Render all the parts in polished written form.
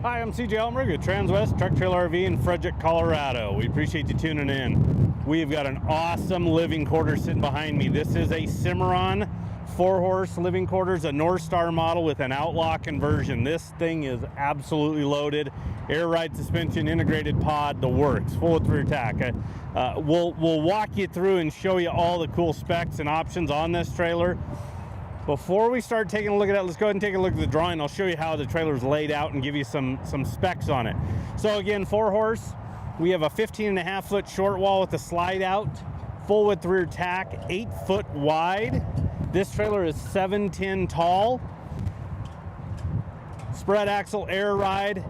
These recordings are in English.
Hi, I'm CJ Elmrig with Transwest Truck Trailer RV in Fredrick, Colorado. We appreciate you tuning in. We've got an awesome living quarters sitting behind me. This is a Cimarron 4-horse living quarters, a Norstar model with an Outlaw conversion. This thing is absolutely loaded. Air ride suspension, integrated pod, the works, full with rear tack. We'll walk you through and show you all the cool specs and options on this trailer. Before we start taking a look at it, let's go ahead and take a look at the drawing. I'll show you how the trailer is laid out and give you some specs on it. So again, 4-horse. We have a 15.5-foot short wall with a slide out, full width rear tack, 8-foot wide. This trailer is 7'10" tall. Spread axle air ride,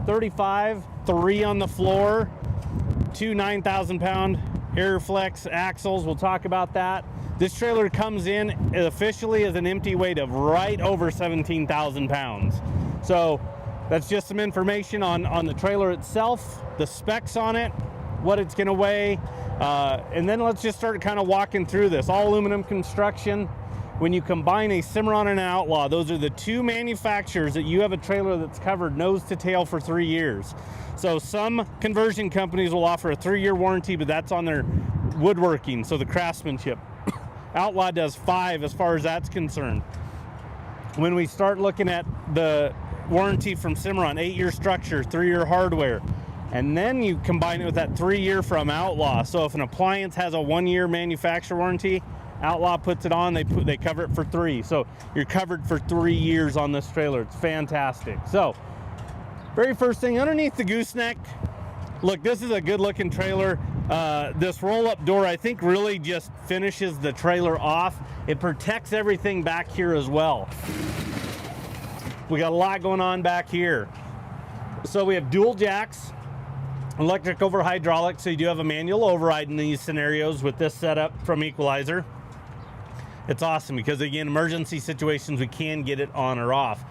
35, 3 on the floor, 2 9,000-pound Airflex axles. We'll talk about that. This trailer comes in officially as an empty weight of right over 17,000 pounds. So that's just some information on the trailer itself, the specs on it, what it's going to weigh, and then let's just start kind of walking through this. All aluminum construction. When you combine a Cimarron and an Outlaw, those are the two manufacturers that you have a trailer that's covered nose to tail for 3 years. So some conversion companies will offer a 3-year warranty, but that's on their woodworking, so the craftsmanship. Outlaw does 5 as far as that's concerned. When we start looking at the warranty from Cimarron, 8-year structure, 3-year hardware, and then you combine it with that 3-year from Outlaw. So if an appliance has a 1-year manufacturer warranty, Outlaw puts it on, they cover it for 3. So you're covered for 3 years on this trailer. It's fantastic. So very first thing, underneath the gooseneck, look, this is a good looking trailer. This roll-up door, I think, really just finishes the trailer off. It protects everything back here as well. We got a lot going on back here. So we have dual jacks, electric over hydraulic, so you do have a manual override in these scenarios with this setup from Equalizer. It's awesome because, again, emergency situations, we can get it on or off.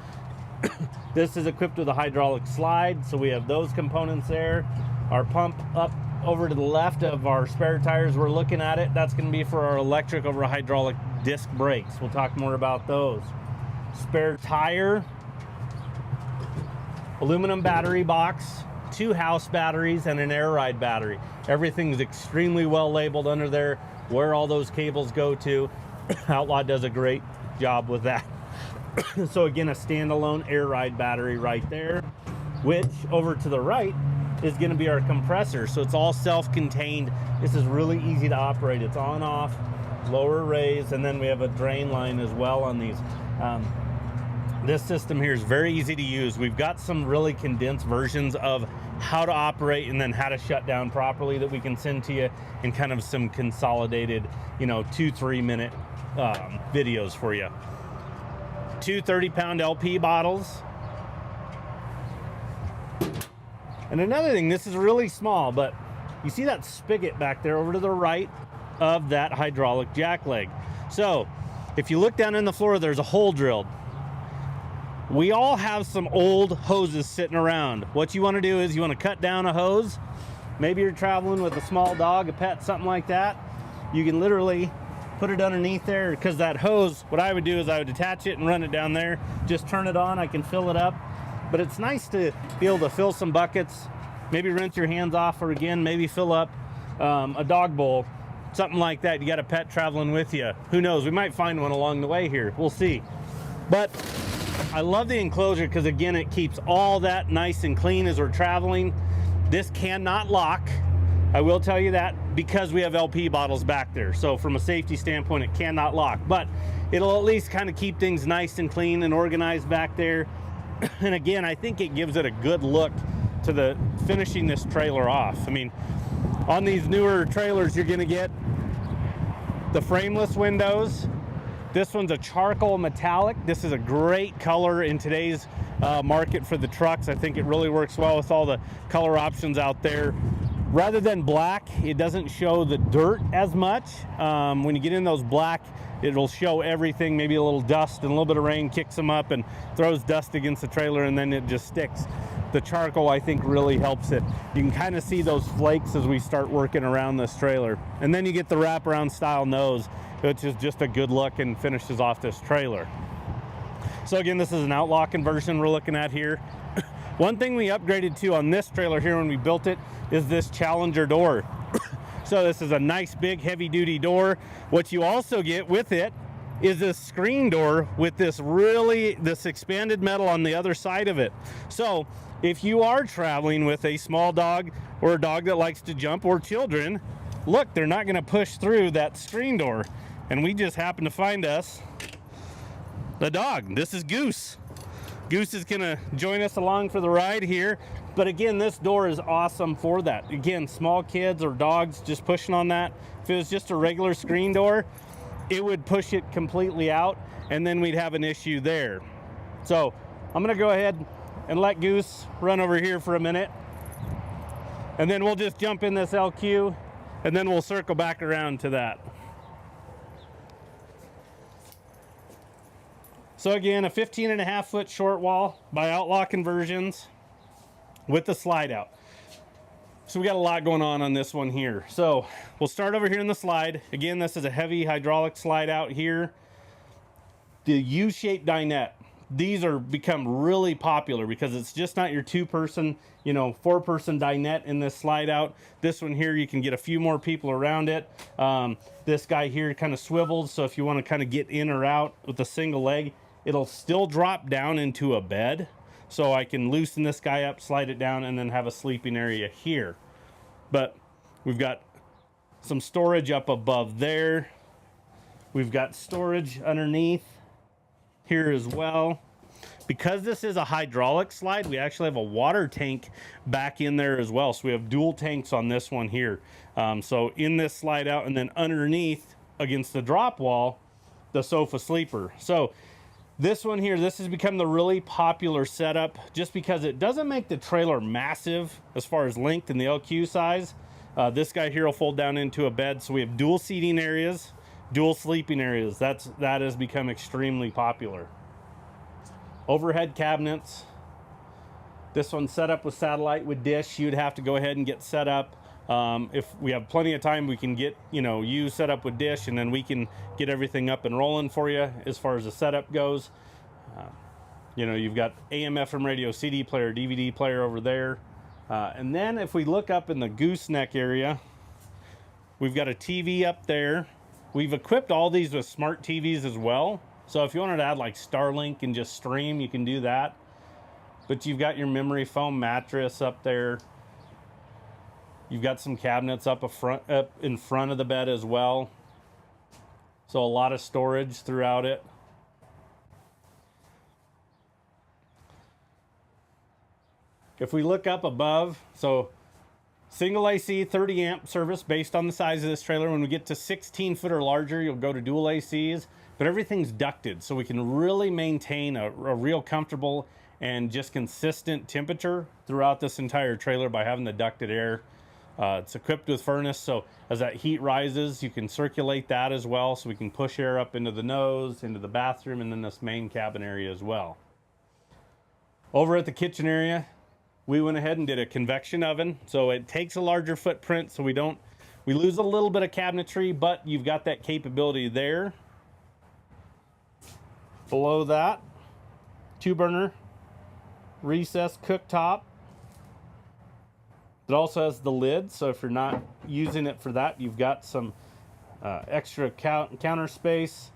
This is equipped with a hydraulic slide, so we have those components there. Our pump up over to the left of our spare tires, we're looking at it. That's going to be for our electric over hydraulic disc brakes. We'll talk more about those. Spare tire, aluminum battery box, 2 house batteries, and an air ride battery. Everything's extremely well labeled under there, where all those cables go to. Outlaw does a great job with that. So again, a standalone air ride battery right there, which over to the right is going to be our compressor. So it's all self-contained. This is really easy to operate. It's on, off, lower, raise, and then we have a drain line as well on these. This system here is very easy to use. We've got some really condensed versions of how to operate and then how to shut down properly that we can send to you in kind of some consolidated, 2-3 minute videos for you. 2 30-pound LP bottles. And another thing, this is really small, but you see that spigot back there over to the right of that hydraulic jack leg. So if you look down in the floor, there's a hole drilled. We all have some old hoses sitting around. What you want to do is you want to cut down a hose. Maybe you're traveling with a small dog, a pet, something like that. You can literally put it underneath there, because that hose, what I would do is I would attach it and run it down there. Just turn it on, I can fill it up. But it's nice to be able to fill some buckets, maybe rinse your hands off, or again, maybe fill up a dog bowl, something like that. You got a pet traveling with you. Who knows? We might find one along the way here. We'll see. But I love the enclosure because, again, it keeps all that nice and clean as we're traveling. This cannot lock. I will tell you that, because we have LP bottles back there. So from a safety standpoint, it cannot lock. But it'll at least kind of keep things nice and clean and organized back there. And again, I think it gives it a good look to the finishing this trailer off. I mean, on these newer trailers, you're going to get the frameless windows. This one's a charcoal metallic. This is a great color in today's market for the trucks. I think it really works well with all the color options out there. Rather than black, it doesn't show the dirt as much. When you get in those black, it'll show everything. Maybe a little dust and a little bit of rain kicks them up and throws dust against the trailer, and then it just sticks. The charcoal, I think, really helps it. You can kind of see those flakes as we start working around this trailer. And then you get the wraparound style nose, which is just a good look and finishes off this trailer. So again, this is an Outlaw conversion we're looking at here. One thing we upgraded to on this trailer here when we built it is this Challenger door. So this is a nice big heavy duty door. What you also get with it is this screen door with this expanded metal on the other side of it. So if you are traveling with a small dog or a dog that likes to jump, or children, look, they're not going to push through that screen door. And we just happened to find us the dog. This is Goose. Goose is going to join us along for the ride here. But again, this door is awesome for that. Again, small kids or dogs just pushing on that. If it was just a regular screen door, it would push it completely out, and then we'd have an issue there. So I'm going to go ahead and let Goose run over here for a minute, and then we'll just jump in this LQ, and then we'll circle back around to that. So again, a 15.5 foot short wall by Outlaw Conversions with the slide out. So we got a lot going on this one here. So we'll start over here in the slide. Again, this is a heavy hydraulic slide out here. The U-shaped dinette. These are become really popular because it's just not your 2-person, 4-person dinette in this slide out. This one here, you can get a few more people around it. This guy here kind of swivels, so if you want to kind of get in or out with a single leg, it'll still drop down into a bed. So I can loosen this guy up, slide it down, and then have a sleeping area here. But we've got some storage up above there. We've got storage underneath here as well. Because this is a hydraulic slide, we actually have a water tank back in there as well. So we have dual tanks on this one here. So in this slide out, and then underneath against the drop wall, the sofa sleeper. So this one here, this has become the really popular setup just because it doesn't make the trailer massive as far as length and the LQ size. This guy here will fold down into a bed. So we have dual seating areas, dual sleeping areas. That has become extremely popular. Overhead cabinets. This one's set up with satellite with dish. You'd have to go ahead and get set up. If we have plenty of time, we can get, you set up with dish, and then we can get everything up and rolling for you as far as the setup goes. You've got AM, FM radio, CD player, DVD player over there. And then if we look up in the gooseneck area, we've got a TV up there. We've equipped all these with smart TVs as well. So if you wanted to add like Starlink and just stream, you can do that. But you've got your memory foam mattress up there. You've got some cabinets up in front of the bed as well. So a lot of storage throughout it. If we look up above, so single AC 30 amp service based on the size of this trailer. When we get to 16 foot or larger, you'll go to dual ACs, but everything's ducted. So we can really maintain a real comfortable and just consistent temperature throughout this entire trailer by having the ducted air. It's equipped with furnace, so as that heat rises, you can circulate that as well, so we can push air up into the nose, into the bathroom, and then this main cabin area as well. Over at the kitchen area, we went ahead and did a convection oven, so it takes a larger footprint, so we lose a little bit of cabinetry, but you've got that capability there. Below that, 2-burner recessed cooktop. It also has the lid, so if you're not using it for that, you've got some extra counter space.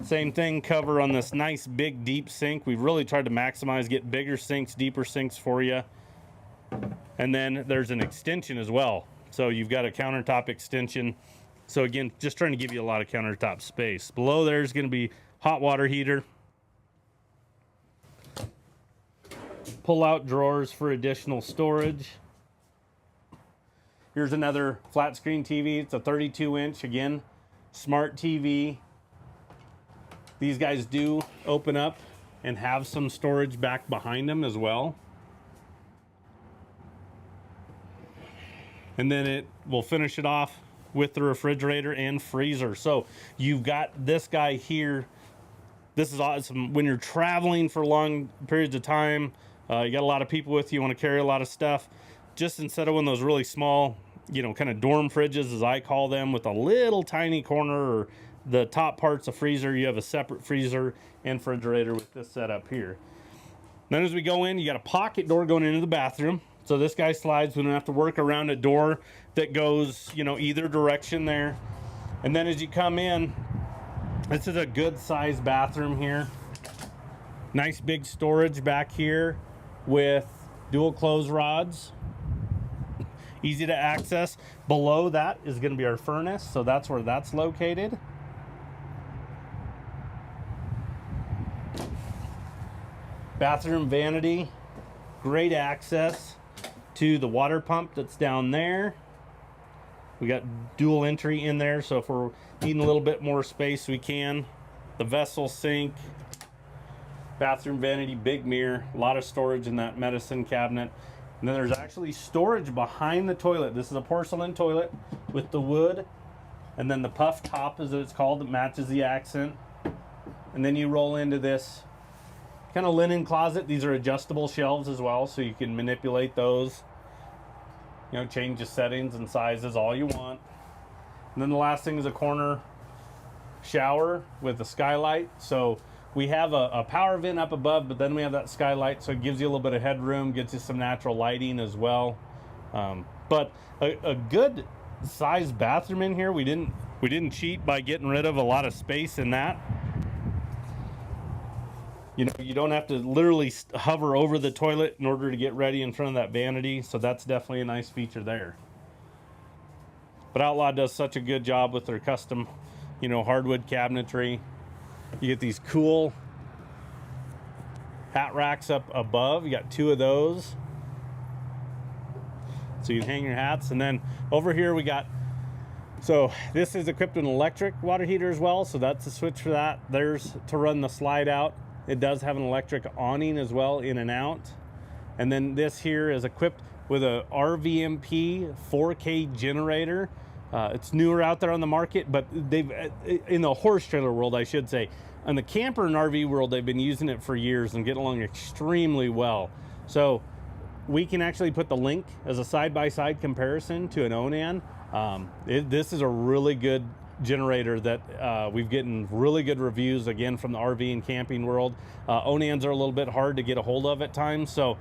Same thing, cover on this nice big deep sink. We've really tried to maximize, get bigger sinks, deeper sinks for you. And then there's an extension as well. So you've got a countertop extension. So again, just trying to give you a lot of countertop space. Below there's going to be hot water heater. Pull-out drawers for additional storage. Here's another flat screen TV. It's a 32-inch, again, smart TV. These guys do open up and have some storage back behind them as well. And then it will finish it off with the refrigerator and freezer. So you've got this guy here. This is awesome when you're traveling for long periods of time. You got a lot of people with you, want to carry a lot of stuff. Just instead of one of those really small, kind of dorm fridges, as I call them, with a little tiny corner or the top part's a freezer, you have a separate freezer and refrigerator with this setup here. Then as we go in, you got a pocket door going into the bathroom. So this guy slides. We don't have to work around a door that goes, you know, either direction there. And then as you come in, this is a good sized bathroom here. Nice big storage back here with dual clothes rods. Easy to access. Below that is going to be our furnace, so that's where that's located. Bathroom vanity. Great access to the water pump that's down there. We got dual entry in there, so if we're needing a little bit more space, we can. The vessel sink. Bathroom vanity, big mirror, a lot of storage in that medicine cabinet. And then there's actually storage behind the toilet. This is a porcelain toilet with the wood, and then the puff top, as it's called, that matches the accent. And then you roll into this kind of linen closet. These are adjustable shelves as well, so you can manipulate those. You know, change the settings and sizes all you want. And then the last thing is a corner shower with a skylight. So we have a power vent up above, but then we have that skylight, so it gives you a little bit of headroom, gets you some natural lighting as well. But a good sized bathroom in here. We didn't cheat by getting rid of a lot of space in that. You know, you don't have to literally hover over the toilet in order to get ready in front of that vanity, so that's definitely a nice feature there. But Outlaw does such a good job with their custom, you know, hardwood cabinetry. You get these cool hat racks up above. You got 2 of those, so you can hang your hats. And then over here we got, so this is equipped with an electric water heater as well, so that's the switch for that. There's to run the slide out. It does have an electric awning as well, in and out. And then this here is equipped with a RVMP 4K generator. It's newer out there on the market, but they've, in the horse trailer world, I should say, in the camper and RV world, they've been using it for years and getting along extremely well. So we can actually put the link as a side-by-side comparison to an Onan. This is a really good generator that we've gotten really good reviews, again, from the RV and camping world. Onans are a little bit hard to get a hold of at times, so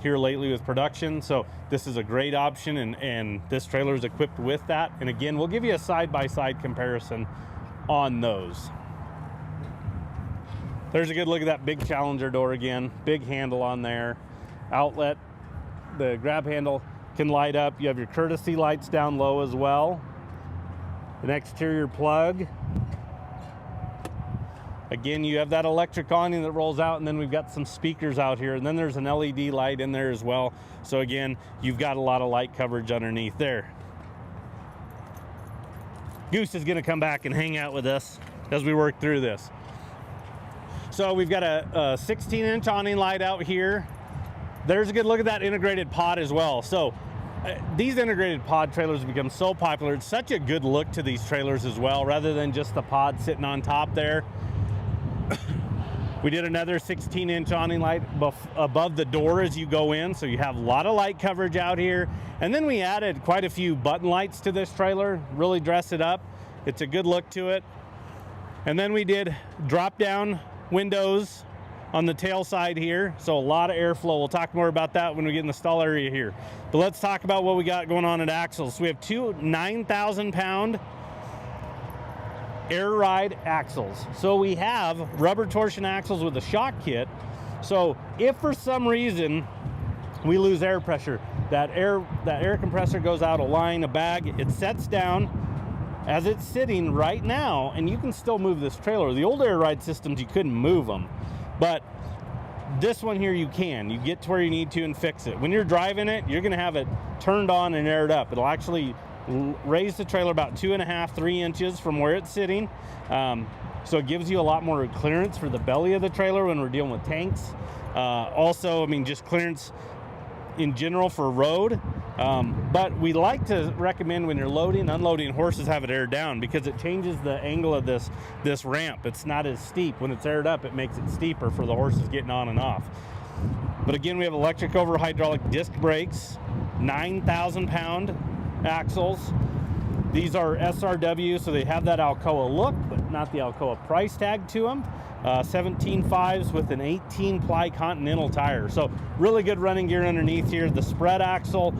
here lately with production, so this is a great option, and this trailer is equipped with that. And again, we'll give you a side-by-side comparison on those. There's a good look at that big Challenger door again. Big handle on there. Outlet, the grab handle can light up. You have your courtesy lights down low as well. An exterior plug. Again, you have that electric awning that rolls out, and then we've got some speakers out here, and then there's an LED light in there as well. So again, you've got a lot of light coverage underneath there. Goose is gonna come back and hang out with us as we work through this. So we've got a 16-inch awning light out here. There's a good look at that integrated pod as well. So these integrated pod trailers have become so popular. It's such a good look to these trailers as well, rather than just the pod sitting on top there. We did another 16-inch awning light above the door as you go in, so you have a lot of light coverage out here. And then we added quite a few button lights to this trailer, really dress it up. It's a good look to it. And then we did drop-down windows on the tail side here, so a lot of airflow. We'll talk more about that when we get in the stall area here. But let's talk about what we got going on at axles. So we have 2 9,000-pound air ride axles. So we have rubber torsion axles with a shock kit. So if for some reason we lose air pressure, that air compressor goes out of line, a bag, it sets down as it's sitting right now, and you can still move this trailer. The old air ride systems, you couldn't move them. But this one here, you can. You get to where you need to and fix it. When you're driving it, you're gonna have it turned on and aired up. It'll actually raise the trailer about 2.5 to 3 inches from where it's sitting. So it gives you a lot more clearance for the belly of the trailer when we're dealing with tanks. Also, I mean, just clearance in general for road. But we like to recommend when you're loading, unloading horses, have it aired down, because it changes the angle of this ramp. It's not as steep. When it's aired up, it makes it steeper for the horses getting on and off. But again, we have electric over hydraulic disc brakes, 9,000-pound axles. These are SRW, so they have that Alcoa look, but not the Alcoa price tag to them. 17.5s with an 18 ply Continental tire. So really good running gear underneath here. The spread axle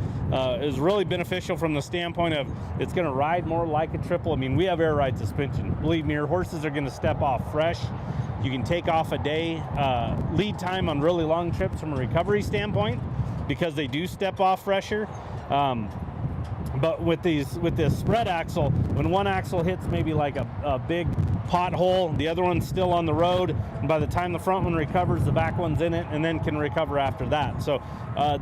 is really beneficial from the standpoint of it's going to ride more like a triple. I mean, we have air ride suspension. Believe me, your horses are going to step off fresh. You can take off a day lead time on really long trips from a recovery standpoint because they do step off fresher. But with this spread axle, when one axle hits maybe like a big pothole, the other one's still on the road, and by the time the front one recovers, the back one's in it and then can recover after that. So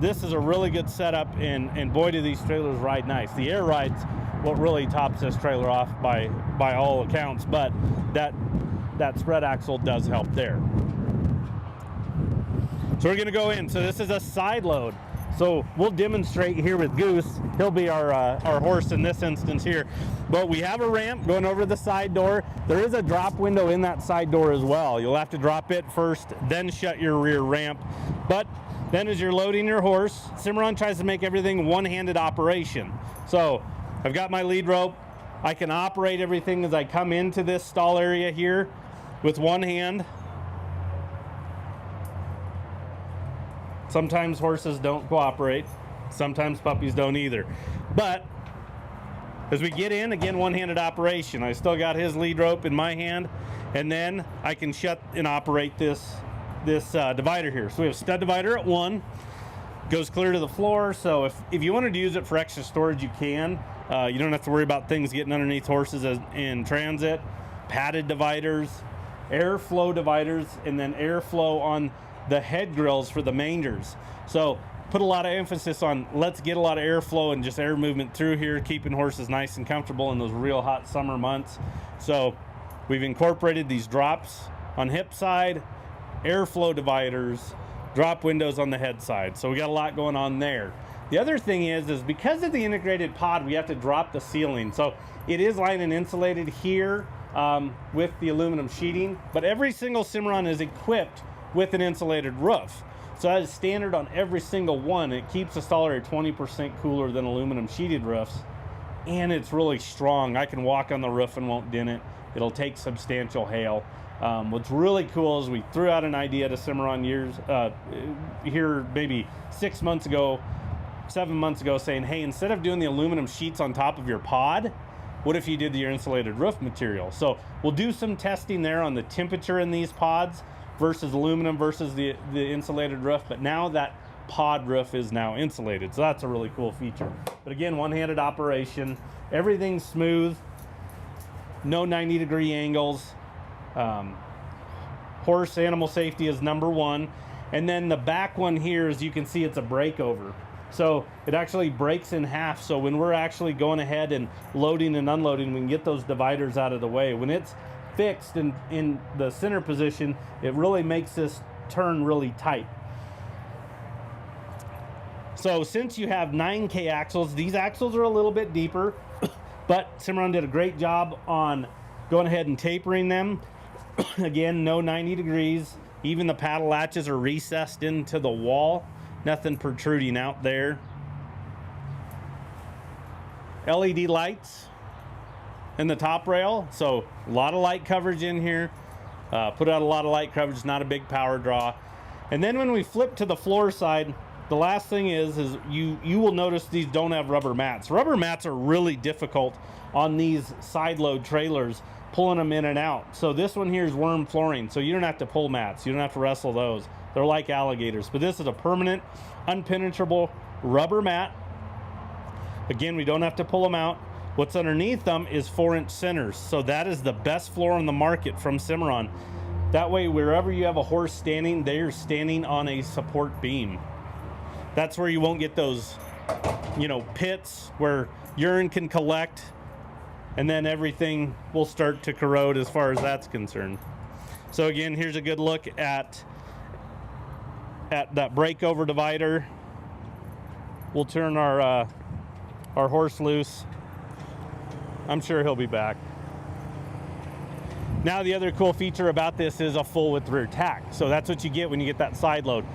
this is a really good setup, and boy, do these trailers ride nice. The air ride's what really tops this trailer off by all accounts, but that spread axle does help there. So we're gonna go in. So this is a side load. So we'll demonstrate here with Goose. He'll be our horse in this instance here. But we have a ramp going over the side door. There is a drop window in that side door as well. You'll have to drop it first, then shut your rear ramp. But then as you're loading your horse, Cimarron tries to make everything one-handed operation. So I've got my lead rope. I can operate everything as I come into this stall area here with one hand. Sometimes horses don't cooperate. Sometimes puppies don't either. But as we get in, again, one-handed operation. I still got his lead rope in my hand, and then I can shut and operate this divider here. So we have stud divider at 1, goes clear to the floor. So if you wanted to use it for extra storage, you can. You don't have to worry about things getting underneath horses in transit. Padded dividers, airflow dividers, and then airflow on the head grills for the mangers. So put a lot of emphasis on let's get a lot of airflow and just air movement through here, keeping horses nice and comfortable in those real hot summer months. So we've incorporated these drops on hip side, airflow dividers, drop windows on the head side. So we got a lot going on there. The other thing is because of the integrated pod, we have to drop the ceiling. So it is lined and insulated here with the aluminum sheeting, but every single Cimarron is equipped with an insulated roof. So that is standard on every single one. It keeps the stall area 20% cooler than aluminum sheeted roofs, and it's really strong. I can walk on the roof and won't dent it. It'll take substantial hail. What's really cool is we threw out an idea to Cimarron here maybe 7 months ago, saying, hey, instead of doing the aluminum sheets on top of your pod, what if you did your insulated roof material? So we'll do some testing there on the temperature in these pods versus aluminum versus the insulated roof, but now that pod roof is now insulated, so that's a really cool feature. But again, one-handed operation, everything's smooth, no 90-degree angles. Horse animal safety is number 1, and then the back one here, as you can see, it's a breakover, so it actually breaks in half. So when we're actually going ahead and loading and unloading, we can get those dividers out of the way. When it's fixed in the center position, it really makes this turn really tight. So since you have 9K axles, these axles are a little bit deeper, but Cimarron did a great job on going ahead and tapering them. Again, no 90 degrees. Even the paddle latches are recessed into the wall. Nothing protruding out there. LED lights in the top rail, so a lot of light coverage in here. Put out a lot of light coverage, not a big power draw. And then when we flip to the floor side, the last thing is you will notice these don't have rubber mats. Rubber mats are really difficult on these side load trailers, pulling them in and out. So this one here is Werm flooring, so you don't have to pull mats, you don't have to wrestle those. They're like alligators, but this is a permanent, unpenetrable rubber mat. Again, we don't have to pull them out. What's underneath them is 4-inch centers. So that is the best floor on the market from Cimarron. That way, wherever you have a horse standing, they're standing on a support beam. That's where you won't get those, pits where urine can collect and then everything will start to corrode as far as that's concerned. So again, here's a good look at that breakover divider. We'll turn our horse loose. I'm sure he'll be back. Now the other cool feature about this is a full width rear tack. So that's what you get when you get that side load.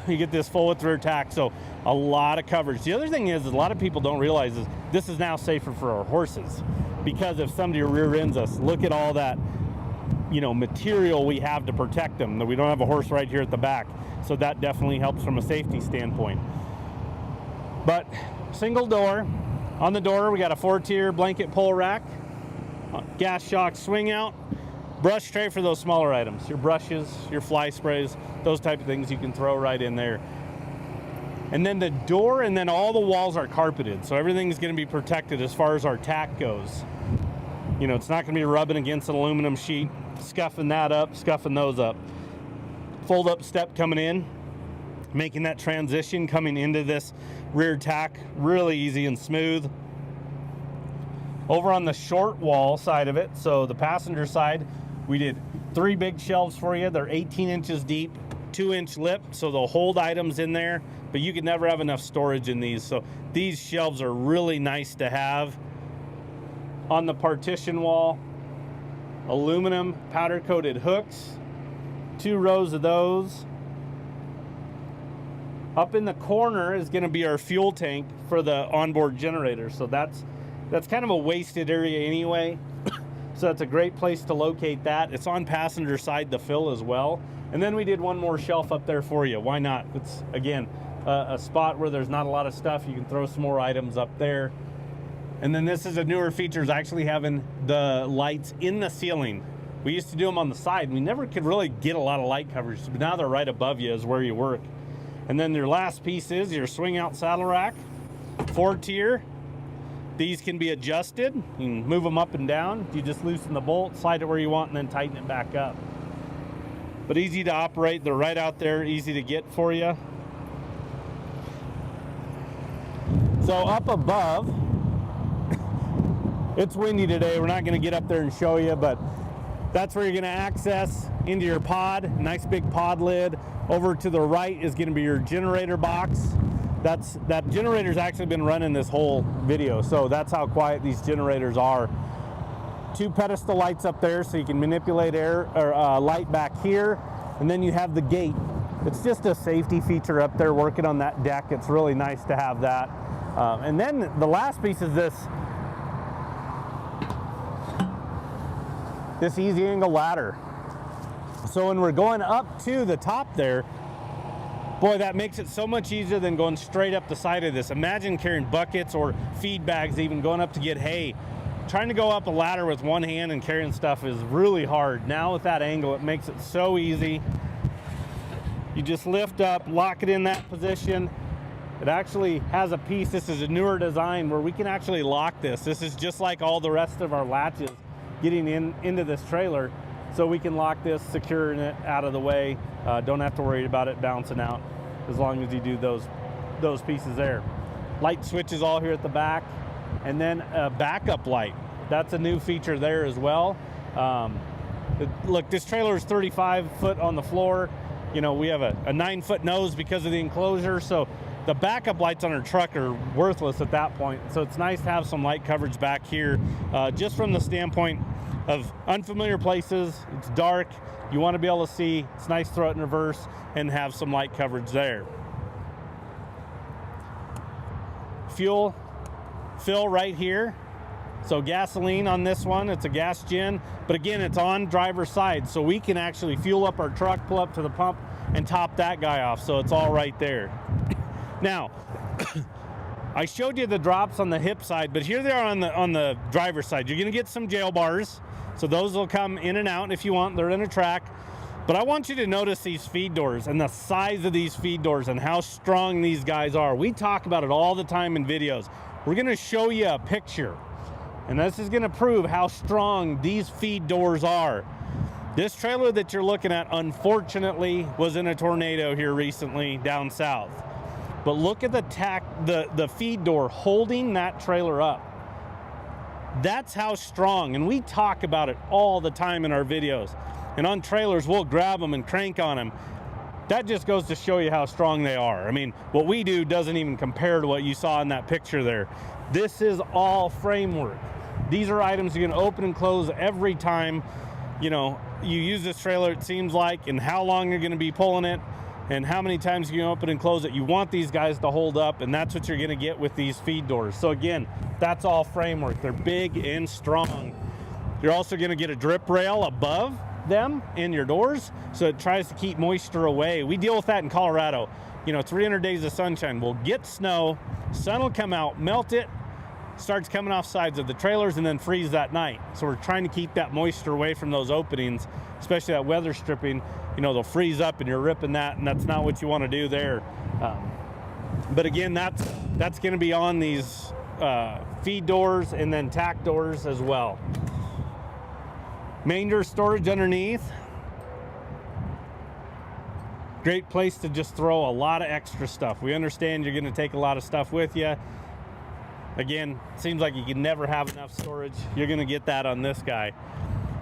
You get this full width rear tack, so a lot of coverage. The other thing is a lot of people don't realize is this is now safer for our horses, because if somebody rear ends us, look at all that you know, material we have to protect them. That we don't have a horse right here at the back, so that definitely helps from a safety standpoint. But single door. On the door, we got a 4-tier blanket pull rack, gas shock swing out, brush tray for those smaller items, your brushes, your fly sprays, those type of things you can throw right in there. And then the door, and then all the walls are carpeted, so everything's going to be protected as far as our tack goes. You know, it's not going to be rubbing against an aluminum sheet, scuffing that up, scuffing those up. Fold up step coming in, making that transition coming into this rear tack really easy and smooth. Over on the short wall side of it, so the passenger side, we did 3 big shelves for you. They're 18 inches deep, 2-inch lip, so they'll hold items in there, but you can never have enough storage in these. So these shelves are really nice to have. On the partition wall, aluminum powder coated hooks, 2 rows of those. Up in the corner is going to be our fuel tank for the onboard generator. So that's kind of a wasted area anyway. So that's a great place to locate that. It's on passenger side to fill as well. And then we did one more shelf up there for you. Why not? It's, again, a spot where there's not a lot of stuff. You can throw some more items up there. And then this is a newer feature, is actually having the lights in the ceiling. We used to do them on the side, and we never could really get a lot of light coverage, but now they're right above you is where you work. And then your last piece is your swing out saddle rack, 4-tier. These can be adjusted. You can move them up and down. You just loosen the bolt, slide it where you want, and then tighten it back up. But easy to operate. They're right out there, easy to get for you. So up above, it's windy today. We're not going to get up there and show you, but that's where you're going to access into your pod. Nice big pod lid. Over to the right is going to be your generator box. That generator's actually been running this whole video, so that's how quiet these generators are. 2 pedestal lights up there, so you can manipulate air or light back here, and then you have the gate. It's just a safety feature up there working on that deck. It's really nice to have that. And then the last piece is this easy angle ladder. So when we're going up to the top there, boy, that makes it so much easier than going straight up the side of this. Imagine carrying buckets or feed bags, even going up to get hay. Trying to go up a ladder with one hand and carrying stuff is really hard. Now with that angle, it makes it so easy. You just lift up, lock it in that position. It actually has a piece, this is a newer design, where we can actually lock this. This is just like all the rest of our latches getting into this trailer. So we can lock this, securing it out of the way. Don't have to worry about it bouncing out as long as you do those pieces there. Light switches all here at the back. And then a backup light. That's a new feature there as well. Look, this trailer is 35 foot on the floor. You know, we have a 9-foot nose because of the enclosure. So the backup lights on our truck are worthless at that point. So it's nice to have some light coverage back here, just from the standpoint of unfamiliar places. It's dark, you want to be able to see. It's nice to throw it in reverse and have some light coverage there. Fuel fill right here. So gasoline on this one, it's a gas gen, but again, it's on driver's side, so we can actually fuel up our truck, pull up to the pump, and top that guy off, so it's all right there. Now, I showed you the drops on the hip side, but here they are on the driver's side. You're gonna get some jail bars, so those will come in and out if you want. They're in a track. But I want you to notice these feed doors and the size of these feed doors and how strong these guys are. We talk about it all the time in videos. We're gonna show you a picture, and this is gonna prove how strong these feed doors are. This trailer that you're looking at, unfortunately, was in a tornado here recently down south. But look at the feed door holding that trailer up. That's how strong, and we talk about it all the time in our videos. And on trailers, we'll grab them and crank on them. That just goes to show you how strong they are. I mean, what we do doesn't even compare to what you saw in that picture there. This is all framework. These are items you can open and close every time, you know, you use this trailer, it seems like, and how long you're gonna be pulling it, and how many times you can open and close it. You want these guys to hold up, and that's what you're gonna get with these feed doors. So again, that's all framework. They're big and strong. You're also gonna get a drip rail above them in your doors, so it tries to keep moisture away. We deal with that in Colorado. You know, 300 days of sunshine. We'll get snow, sun will come out, melt it, starts coming off sides of the trailers, and then freeze that night. So we're trying to keep that moisture away from those openings, especially that weather stripping. You know, they'll freeze up and you're ripping that, and that's not what you want to do there. But again, that's going to be on these feed doors and then tack doors as well. Manger storage underneath. Great place to just throw a lot of extra stuff. We understand you're going to take a lot of stuff with you. Again, seems like you can never have enough storage. You're going to get that on this guy.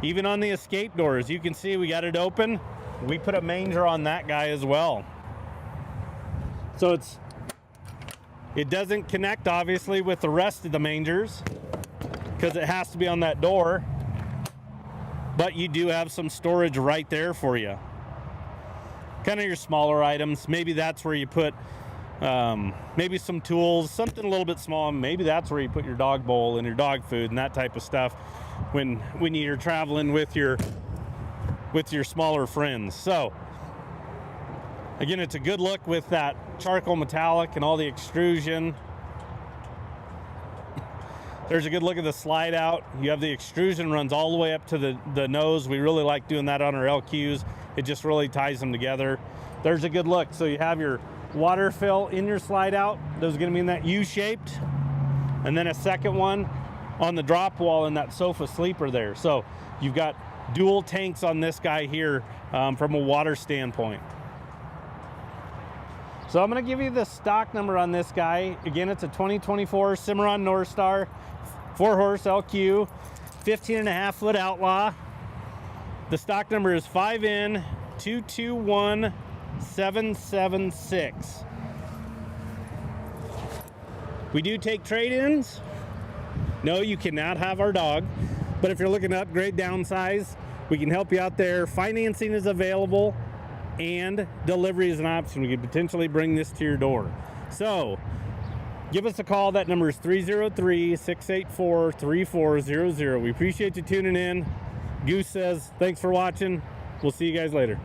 Even on the escape doors, you can see we got it open. We put a manger on that guy as well. So it doesn't connect obviously with the rest of the mangers because it has to be on that door. But you do have some storage right there for you. Kind of your smaller items. Maybe that's where you put maybe some tools, something a little bit small. Maybe that's where you put your dog bowl and your dog food and that type of stuff when you're traveling with your smaller friends. So again, it's a good look with that charcoal metallic and all the extrusion. There's a good look at the slide out. You have the extrusion runs all the way up to the nose. We really like doing that on our LQs. It just really ties them together. There's a good look. So you have your water fill in your slide out. Those are going to be in that U-shaped. And then a second one on the drop wall in that sofa sleeper there. So you've got dual tanks on this guy here from a water standpoint. So I'm going to give you the stock number on this guy. Again, it's a 2024 Cimarron Norstar, 4-horse LQ, 15.5-foot Outlaw. The stock number is 5N221776. We do take trade-ins. No, you cannot have our dog, but if you're looking to upgrade, downsize, we can help you out there. Financing is available and delivery is an option. We could potentially bring this to your door. So give us a call. That number is 303-684-3400. We appreciate you tuning in. Goose says thanks for watching. We'll see you guys later.